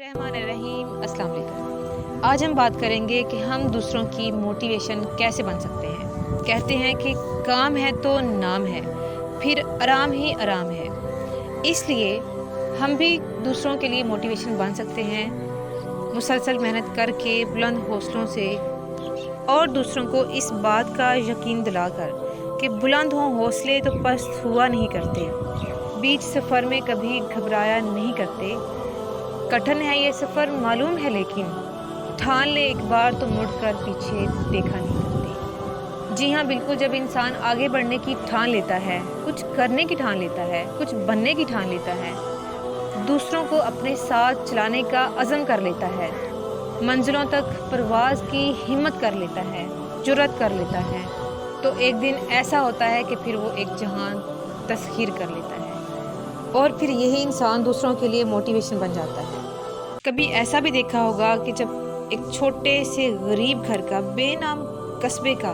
बिस्मिल्लाहिर्रहमानिर्रहीम। अस्सलाम वालेकुम। आज हम बात करेंगे कि हम दूसरों की मोटिवेशन कैसे बन सकते हैं। कहते हैं कि काम है तो नाम है, फिर आराम ही आराम है। इसलिए हम भी दूसरों के लिए मोटिवेशन बन सकते हैं, मुसलसल मेहनत करके बुलंद हौसलों से, और दूसरों को इस बात का यकीन दिलाकर कि बुलंद हों हौसले तो पस्त हुआ नहीं करते, बीच सफ़र में कभी घबराया नहीं करते। कठिन है ये सफ़र मालूम है, लेकिन ठान ले एक बार तो मुड़कर पीछे देखा नहीं करते। जी हाँ, बिल्कुल, जब इंसान आगे बढ़ने की ठान लेता है, कुछ करने की ठान लेता है, कुछ बनने की ठान लेता है, दूसरों को अपने साथ चलाने का अज़म कर लेता है, मंजिलों तक परवाज़ की हिम्मत कर लेता है, जुर्रत कर लेता है, तो एक दिन ऐसा होता है कि फिर वो एक जहान तस्खीर कर लेता है, और फिर यही इंसान दूसरों के लिए मोटिवेशन बन जाता है। कभी ऐसा भी देखा होगा कि जब एक छोटे से गरीब घर का बेनाम कस्बे का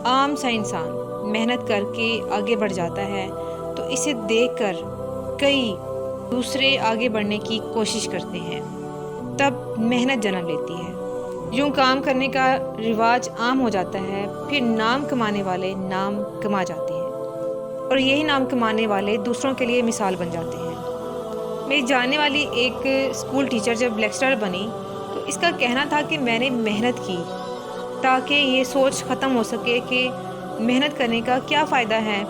आम सा इंसान मेहनत करके आगे बढ़ जाता है, तो इसे देखकर कई दूसरे आगे बढ़ने की कोशिश करते हैं। तब मेहनत जन्म लेती है। यूं काम करने का रिवाज आम हो जाता है, फिर नाम कमाने वाले नाम कमा जाते हैं, और यही नाम कमाने वाले दूसरों के लिए मिसाल बन जाते हैं। मेरी जानने वाली एक स्कूल टीचर जब लेक्चरर बनी, तो इसका कहना था कि मैंने मेहनत की ताकि ये सोच ख़त्म हो सके कि मेहनत करने का क्या फ़ायदा है।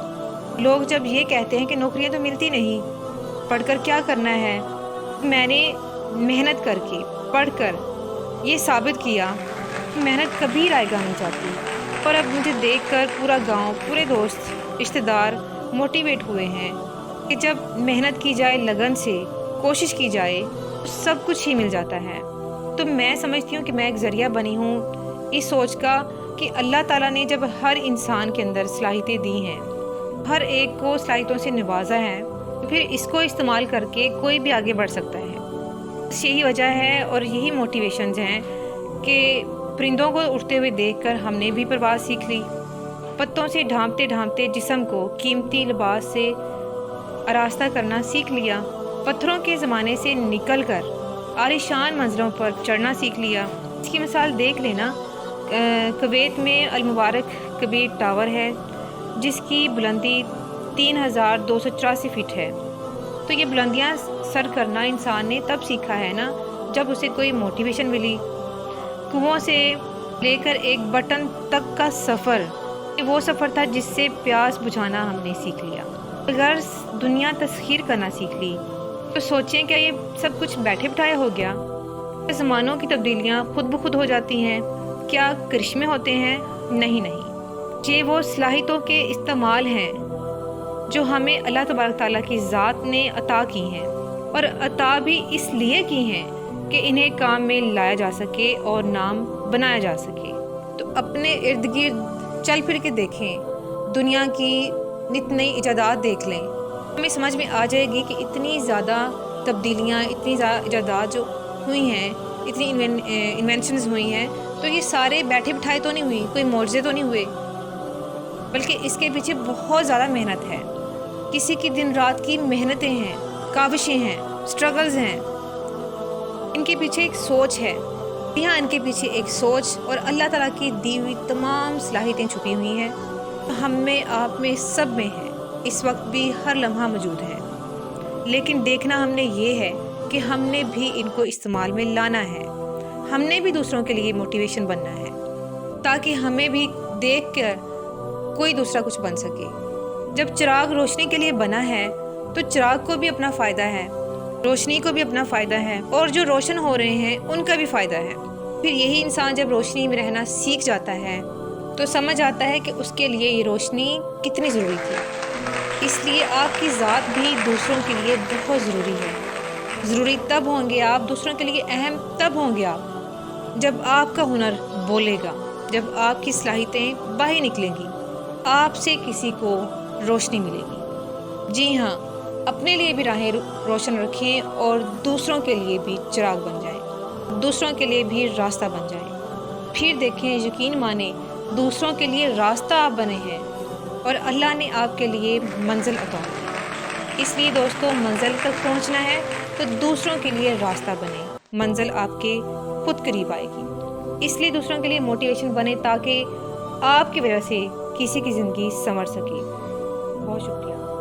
लोग जब ये कहते हैं कि नौकरियां तो मिलती नहीं, पढ़कर क्या करना है, मैंने मेहनत करके पढ़कर ये साबित किया कि मेहनत कभी रायगा नहीं जाती। और अब मुझे देखकर पूरा गांव, पूरे दोस्त, रिश्तेदार मोटिवेट हुए हैं कि जब मेहनत की जाए, लगन से कोशिश की जाए, तो सब कुछ ही मिल जाता है। तो मैं समझती हूँ कि मैं एक ज़रिया बनी हूँ इस सोच का कि अल्लाह ताला ने जब हर इंसान के अंदर सलाहियतें दी हैं, हर एक को सलाहियतों से नवाजा है, तो फिर इसको इस्तेमाल करके कोई भी आगे बढ़ सकता है। बस यही वजह है और यही मोटिवेशंस हैं कि परिंदों को उड़ते हुए देखकर हमने भी परवाज़ सीख ली, पत्तों से ढांपते ढांपते जिस्म को कीमती लिबास से आरास्ता करना सीख लिया, पत्थरों के ज़माने से निकलकर आलीशान मंजिलों पर चढ़ना सीख लिया। इसकी मिसाल देख लेना, कुवैत में अल मुबारक कबीर टावर है जिसकी बुलंदी 3284 फीट है। तो ये बुलंदियाँ सर करना इंसान ने तब सीखा है ना, जब उसे कोई मोटिवेशन मिली। कुओं से लेकर एक बटन तक का सफ़र, वो सफ़र था जिससे प्यास बुझाना हमने सीख लिया। अगर दुनिया तस्खीर करना सीख ली, तो सोचें क्या ये सब कुछ बैठे बिठाए हो गया? ज़मानों की तब्दीलियाँ खुद ब खुद हो जाती हैं? क्या करिश्मे होते हैं? नहीं नहीं, ये वो सलाहियतों के इस्तेमाल हैं जो हमें अल्लाह तबारक ताला की ज़ात ने अता की हैं, और अता भी इसलिए की हैं कि इन्हें काम में लाया जा सके और नाम बनाया जा सके। तो अपने इर्द गिर्द चल फिर के देखें, दुनिया की नित नई इजादात देख लें, हमें समझ में आ जाएगी कि इतनी ज़्यादा तब्दीलियाँ, इतनी ज़्यादा इजादात जो हुई हैं, इतनी इन्वेंशंस हुई हैं, तो ये सारे बैठे बिठाए तो नहीं हुई, कोई मोर्जे तो नहीं हुए, बल्कि इसके पीछे बहुत ज़्यादा मेहनत है। किसी की दिन रात की मेहनतें हैं, काविशें हैं, स्ट्रगल्स हैं, इनके पीछे एक सोच है। यहाँ इनके पीछे एक सोच और अल्लाह ताला की दी हुई तमाम सलाहियतें छुपी हुई हैं, हम में, आप में, सब में है, इस वक्त भी हर लम्हा मौजूद है। लेकिन देखना हमने ये है कि हमने भी इनको इस्तेमाल में लाना है, हमने भी दूसरों के लिए मोटिवेशन बनना है, ताकि हमें भी देख कर कोई दूसरा कुछ बन सके। जब चिराग रोशनी के लिए बना है, तो चिराग को भी अपना फ़ायदा है, रोशनी को भी अपना फ़ायदा है, और जो रोशन हो रहे हैं उनका भी फ़ायदा है। फिर यही इंसान जब रोशनी में रहना सीख जाता है, तो समझ आता है कि उसके लिए ये रोशनी कितनी ज़रूरी थी। इसलिए आपकी ज़ात भी दूसरों के लिए बहुत ज़रूरी है। ज़रूरी तब होंगे आप, दूसरों के लिए अहम तब होंगे आप, जब आपका हुनर बोलेगा, जब आपकी सलाहियतें बाहर निकलेंगी, आपसे किसी को रोशनी मिलेगी। जी हाँ, अपने लिए भी राहें रोशन रखें और दूसरों के लिए भी चिराग बन जाएं, दूसरों के लिए भी रास्ता बन जाएं। फिर देखें, यकीन माने, दूसरों के लिए रास्ता आप बने हैं और अल्लाह ने आपके लिए मंजिल अता की। इसलिए दोस्तों, मंजिल तक पहुंचना है तो दूसरों के लिए रास्ता बने। منزل آپ کے خود قریب آئے گی۔ اس لیے دوسروں کے لیے موٹیویشن بنے تاکہ آپ کی وجہ سے کسی کی زندگی سنور سکے۔ بہت شکریہ۔